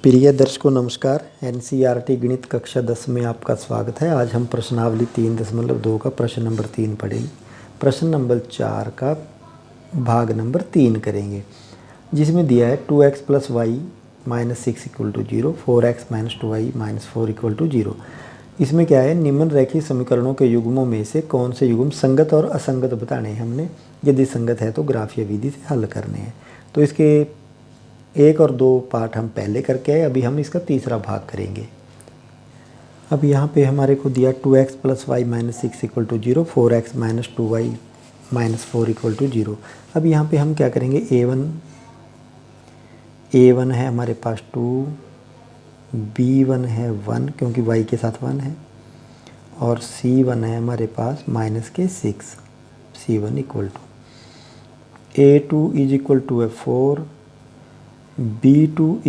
प्रिय दर्शकों नमस्कार। एनसीईआरटी गणित कक्षा 10 में आपका स्वागत है। आज हम प्रश्नावली 3.2 का प्रश्न नंबर 3 पढ़ेंगे। प्रश्न नंबर 4 का भाग नंबर 3 करेंगे, जिसमें दिया है 2x + y - 6 = 0, 4x - 2y - 4 = 0। इसमें क्या है, निम्न रेखीय समीकरणों के युग्मों में से कौन से युग्म संगत और असंगत बताने हैं हमने। यदि संगत है तो ग्राफीय विधि से हल करने हैं। तो इसके 1 और 2 पार्ट हम पहले करके आए, अभी हम इसका तीसरा भाग करेंगे। अब यहाँ पे हमारे को दिया 2x + y - 6 = 0, 4x - 2y - 4 = 0। अब यहाँ पे हम क्या करेंगे, a1 है हमारे पास 2, b1 है 1 क्योंकि y के साथ 1 है, और c1 है हमारे पास -6, c1 = a2 = 4, b2 =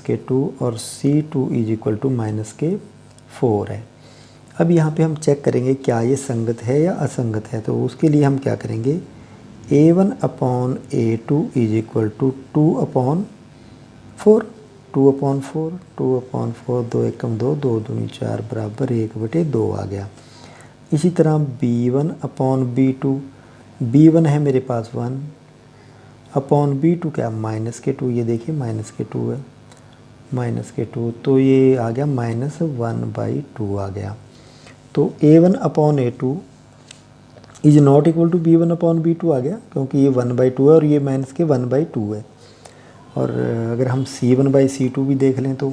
-k2 और c2 = -k4 है। अब यहाँ पे हम चेक करेंगे क्या ये संगत है या असंगत है। तो उसके लिए हम क्या करेंगे, a1/a2 = 2/4, 2/4, 2 एकम 2, 2 दूनी 4 बराबर 1/2 आ गया। इसी तरह b1/b2, b1 है मेरे पास 1 अपॉन b2 क्या -k2, ये देखिए -k2 है, -k2, तो ये आ गया -1/2 आ गया। तो a1/a2 is not equal to b1/b2 आ गया, क्योंकि ये 1/2 है और ये -1/2 है। और अगर हम c1/c2 भी देख लें तो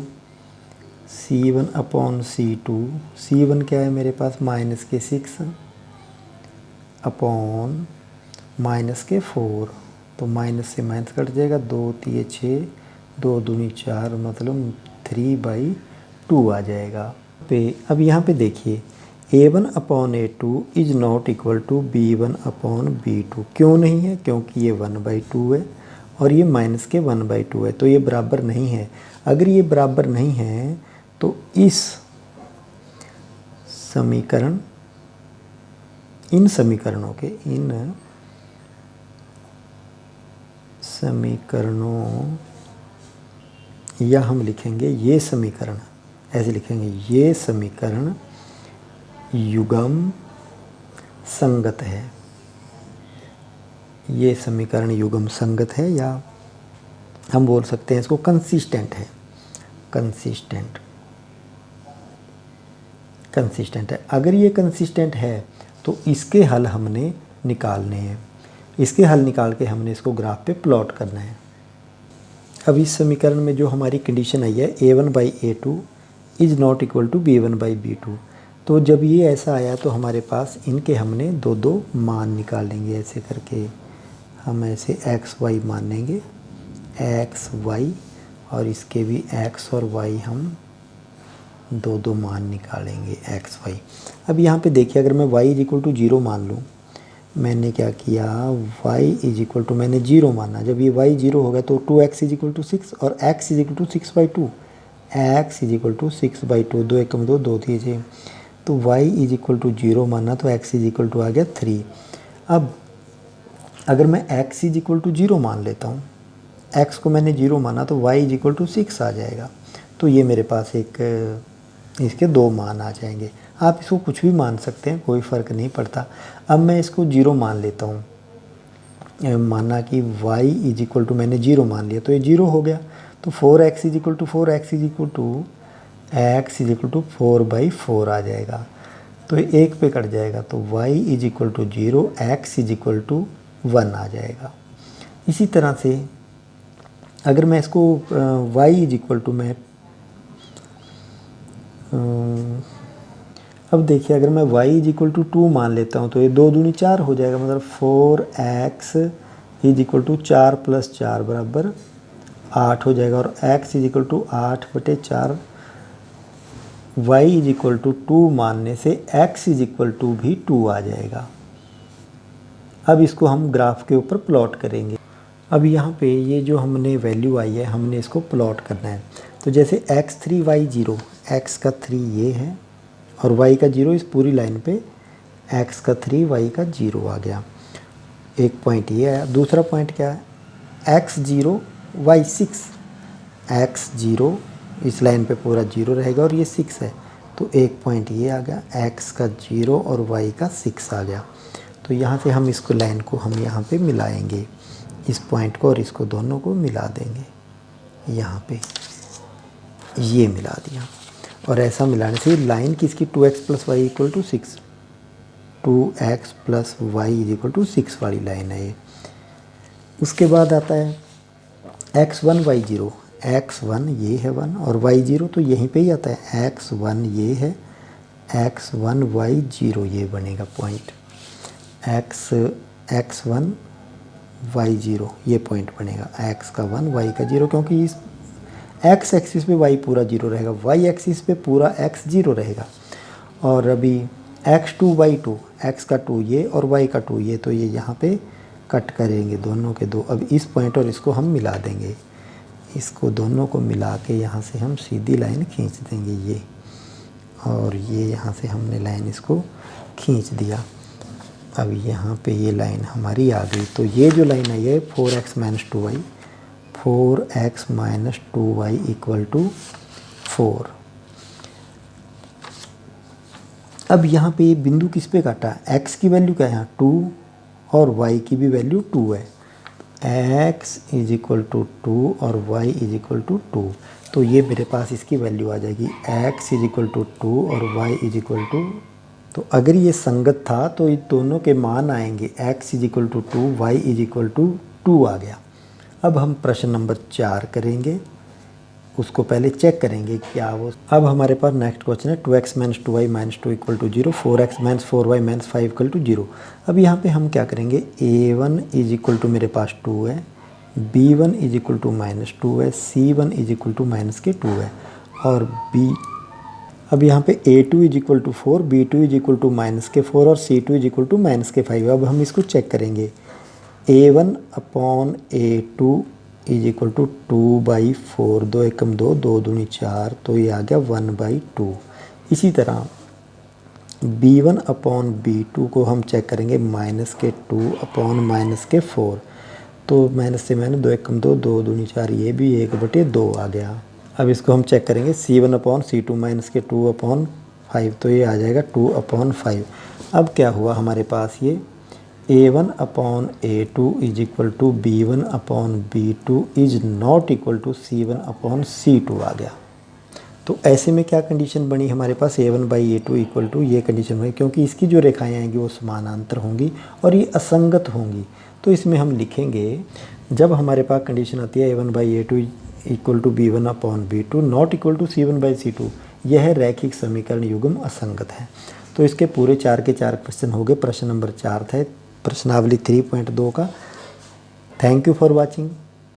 c1/c2, c1 क्या है मेरे पास -6 अपॉन -4, तो माइनस से माइनस कट जाएगा, 2 3 6, 2 दूनी 4, मतलब 3/2 आ जाएगा। अब यहाँ पे देखिए a1/a2 is not equal to b1/b2। क्यों नहीं है, क्योंकि ये 1/2 है और ये -1/2 है, तो ये बराबर नहीं है। अगर ये बराबर नहीं है तो इन समीकरणों या हम लिखेंगे ये समीकरण, ऐसे लिखेंगे, ये समीकरण युग्म संगत है। ये समीकरण युग्म संगत है, या हम बोल सकते हैं इसको कंसिस्टेंट है। कंसिस्टेंट है। अगर ये कंसिस्टेंट है तो इसके हल हमने निकालने हैं। इसके हल निकाल के हमने इसको ग्राफ पे प्लॉट करना है। अब इस समीकरण में जो हमारी कंडीशन आई है a1/a2 is not equal to b1/b2, तो जब ये ऐसा आया तो हमारे पास इनके हमने दो मान निकालेंगे। ऐसे करके हम ऐसे x y मान लेंगे, x y, और इसके भी x और y हम दो मान निकालेंगे, x y। अब यहाँ पे देखिए, अगर मैं y = 0 मान लूँ, मैंने क्या किया, y = मैंने 0 माना। जब ये y 0 हो गया तो 2x = 6 और x = 6/2, x = 6/2, 2 एकम 2, 2 3 6, तो y = 0 माना तो x = आ गया 3। अब अगर मैं x = 0 मान लेता हूँ, x को मैंने 0 माना तो y = 6 आ जाएगा। तो ये मेरे पास इसके 2 मान आ जाएंगे। आप इसको कुछ भी मान सकते हैं, कोई फ़र्क नहीं पड़ता। अब मैं इसको 0 मान लेता हूँ, माना कि y = मैंने 0 मान लिया तो ये 0 हो गया। तो 4x = 4/4 आ जाएगा, तो ये 1 पे कट जाएगा, तो y = 0, x = 1 आ जाएगा। इसी तरह से अगर मैं इसको y = मैं अब देखिए, अगर मैं y = 2 मान लेता हूँ तो ये 2 दूनी 4 हो जाएगा, मतलब 4x = 4 + 4 बराबर 8 हो जाएगा, और x = 8/4। y = 2 मानने से x = भी 2 आ जाएगा। अब इसको हम ग्राफ के ऊपर प्लॉट करेंगे। अब यहाँ पे ये जो हमने वैल्यू आई है, हमने इसको प्लॉट करना है। तो जैसे x3 y 0, x का 3 ये है और y का 0, इस पूरी लाइन पे x का 3 y का 0 आ गया। एक पॉइंट ये है। दूसरा पॉइंट क्या है, x 0 y 6, x 0, इस लाइन पे पूरा 0 रहेगा और ये 6 है, तो एक पॉइंट ये आ गया, x का 0 और y का 6 आ गया। तो यहाँ से हम इसको लाइन को हम यहाँ पे मिलाएंगे, इस पॉइंट को और इसको दोनों को मिला देंगे, यहाँ पे ये मिला दिया। और ऐसा मिलाने से लाइन किसकी 2x + y = 6, 2x + y = 6 वाली लाइन है ये। उसके बाद आता है x1 y0, x1 ये है 1 और y0 तो यहीं पे ही आता है, x1 ये है, x1 y0 ये बनेगा पॉइंट, x1 y0 ये पॉइंट बनेगा, x का 1 y का 0, क्योंकि इस x एक्सिस पे y पूरा 0 रहेगा, y एक्सिस पे पूरा x 0 रहेगा। और अभी x2 y2, x का 2 ये और y का 2 ये, तो ये यहाँ पे कट करेंगे दोनों के दो। अब इस पॉइंट और इसको हम मिला देंगे, इसको दोनों को मिला के यहाँ से हम सीधी लाइन खींच देंगे ये, और ये यहाँ से हमने लाइन इसको खींच दिया। अब यहाँ पे ये लाइन हमारी आ गई। तो ये जो लाइन है ये 4x - 2y, 4x - 2y = 4। अब यहाँ पे ये बिंदु किस पे काटा, x की वैल्यू क्या है यहाँ 2 और y की भी वैल्यू 2 है, x = 2 और y = 2। तो ये मेरे पास इसकी वैल्यू आ जाएगी, x = 2 और y = तो अगर ये संगत था तो ये दोनों के मान आएंगे, x = 2 y = 2 आ गया। अब हम प्रश्न नंबर 4 करेंगे, उसको पहले चेक करेंगे क्या वो। अब हमारे पास नेक्स्ट क्वेश्चन है 2x - 2y - 2 = 0, 4x - 4y - 5 = 0। अब यहाँ पे हम क्या करेंगे, a1 = मेरे पास 2 है, b1 = -2 है, c1 = -2 है और b। अब यहाँ पे a2 = 4, b2 = -4 और c2 = -5। अब हम इसको चेक करेंगे, a1/a2 = 2/4, 2 एकम 2, 2 दूनी 4, तो ये आ गया 1/2। इसी तरह b1/b2 को हम चेक करेंगे -2/-4, तो माइनस से मैंने 2 एकम 2, 2 दूनी 4, ये भी 1/2 आ गया। अब इसको हम चेक करेंगे c1/c2 -2/5, तो ये आ जाएगा 2/5। अब क्या हुआ हमारे पास, ये a1/a2 = b1/b2 is not equal to c1/c2 आ गया। तो ऐसे में क्या कंडीशन बनी हमारे पास, a1/a2 इक्वल टू ये कंडीशन बनी, क्योंकि इसकी जो रेखाएं आएंगी वो समानांतर होंगी और ये असंगत होंगी। तो इसमें हम लिखेंगे, जब हमारे पास कंडीशन आती है a1/a2 equal to b1/b2 not equal to c1/c2, यह रैखिक समीकरण युग्म असंगत है। तो इसके पूरे 4 के 4 क्वेश्चन हो गए। प्रश्न नंबर 4 था प्रश्नावली 3.2 का। Thank you for watching.